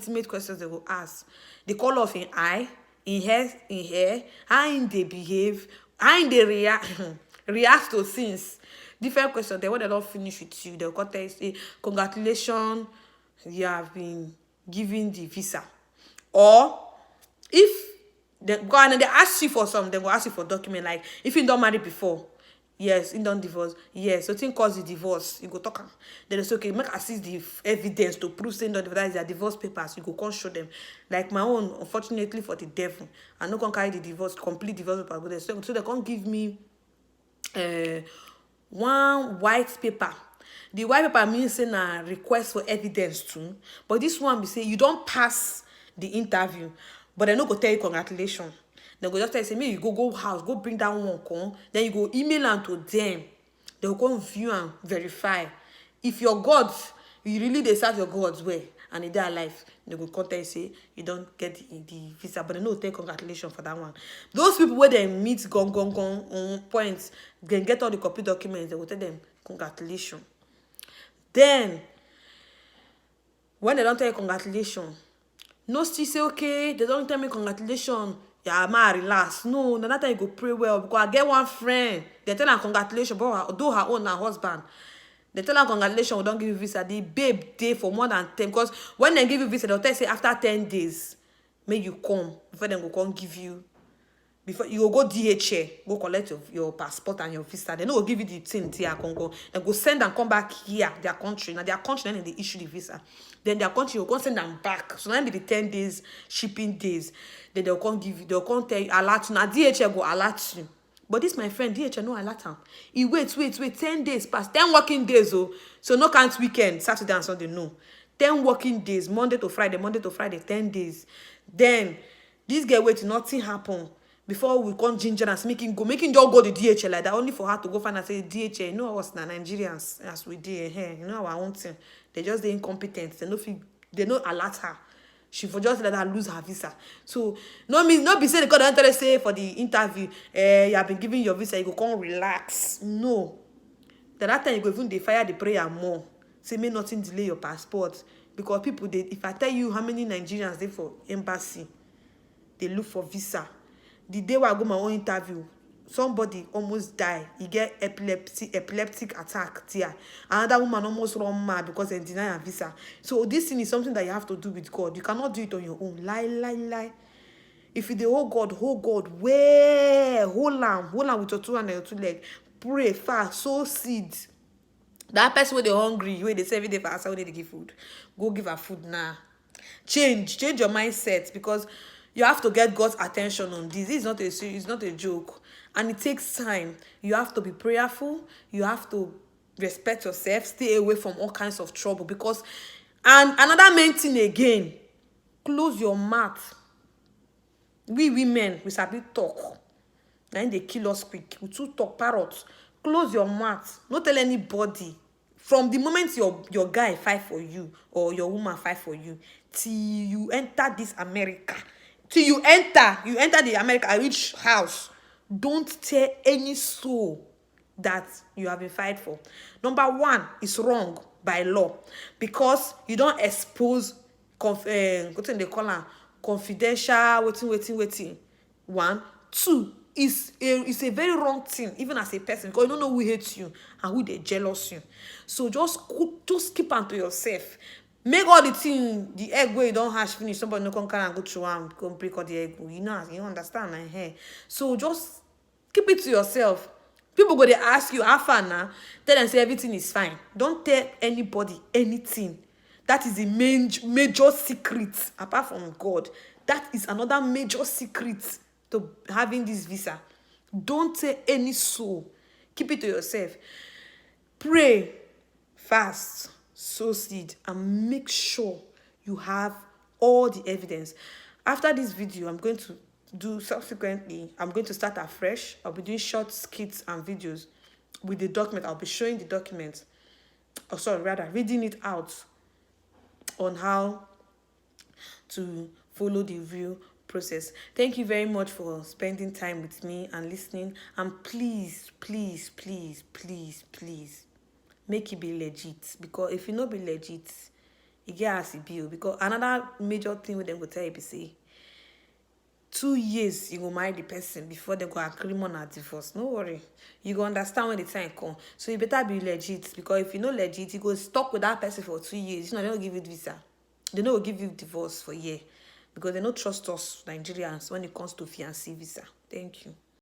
intimate questions they go ask. The color of in eye, in hair, how in they behave, how in they react react to things. Different questions. Then when they don't finish with you, they'll come tell you say, congratulations, you have been given the visa. Or if they go and they ask you for some, they go ask you for document. Like if you don't marry before, yes, you don't divorce, yes, so thing cause the divorce, you go talk am. Then it's okay, make assist the evidence to prove saying that is their divorce papers, you go come show them. Like my own, unfortunately for the devil, I no come carry the divorce, complete divorce paper go there. So they can't give me uh one white paper. The white paper means say na request for evidence too, but this one be say you don't pass the interview, but dem no go tell you congratulations. Dem go just tell you say make you go house, go bring that one come, then you go email am to them. They go come view and verify. If your gods, you really dey serve your gods well and e dey alive, they go come tell you say you don't get the visa, but they no tell congratulations for that one. Those people where they meet gone on point, then get all the complete documents, they will tell them congratulations. Then when they don't tell you congratulations, no still say okay, they don't tell me congratulations, yeah, ma relax. No, na that time you go pray well, because I get one friend, they tell her congratulations, but do her own her husband. They tell her congratulations, we don't give you visa. The babe day for more than 10, because when they give you visa, they'll tell you say after 10 days, may you come before they go come give you. Before you go DHL, go collect your passport and your visa. They no go give you the thing to your Congo. They go send and come back here, their country. Now their country, then they issue the visa. Then their country will go send them back. So now be the 10 days shipping days. Then they'll come give you, they'll come tell you alert. Now DHL go alert you. But this my friend, DHL no alert him. He wait, 10 days pass, 10 working days, oh. So no count weekend, Saturday and Sunday, no. 10 working days, Monday to Friday, 10 days. Then this girl wait, nothing happen. Before we come ginger and making just go to DHL like that, only for her to go find and say DHL, you know us na Nigerians as we did here, you know our own thing. They just dey incompetent. They no alert her. She for just let her lose her visa. So no be say because they say for the interview, you have been given your visa, you go come relax. No. That time you go even dey fire the prayer more. Say may nothing delay your passport. Because people if I tell you how many Nigerians dey for embassy, they look for visa. The day where I go my own interview, somebody almost die. He get epileptic attack there. Another woman almost run mad because they deny her visa. So this thing is something that you have to do with God. You cannot do it on your own. Lie. If you dey hold God, well, hold on with your two hand and your two leg. Pray, fast, sow seeds. That person where they hungry, where they say every day for outside, where they give food, go give her food now. Change your mindset, because you have to get God's attention on this. This is not a joke, and it takes time. You have to be prayerful. You have to respect yourself. Stay away from all kinds of trouble, because and another main thing again, close your mouth. We women, we sabi talk. Then they kill us quick. We too talk parrots. Close your mouth. Don't tell anybody. From the moment your guy fight for you or your woman fight for you, till you enter this America, till you enter the America rich house, don't tell any soul that you have been fight for. Number one, is wrong by law, because you don't expose what they call am, confidential waiting. 1, 2, it's a very wrong thing, even as a person, because you don't know who hates you and who they jealous you. So just keep on to yourself. Make all the thing, the egg where you don't hash finish, somebody no come carry and go through and go break all the egg. You understand my hair. So just keep it to yourself. People go they ask you how far now, tell them say everything is fine. Don't tell anybody anything. That is the major secret, apart from God. That is another major secret to having this visa. Don't tell any soul. Keep it to yourself. Pray, fast, sow seed, and make sure you have all the evidence. After this video, I'm going to start afresh. I'll be doing short skits and videos with the document. I'll be showing the document, reading it out on how to follow the real process. Thank you very much for spending time with me and listening. And please, make it be legit. Because if you not be legit, e get as e be o. Because another major thing wey dem go tell you be say 2 years you go marry the person before they go agree on a divorce. No worry, you go understand when the time come. So you better be legit, because if you no legit, you go stuck with that person for 2 years. You know, they don't give you visa, they no go give you divorce for a year, because they no trust us Nigerians when it comes to fiancé visa. Thank you.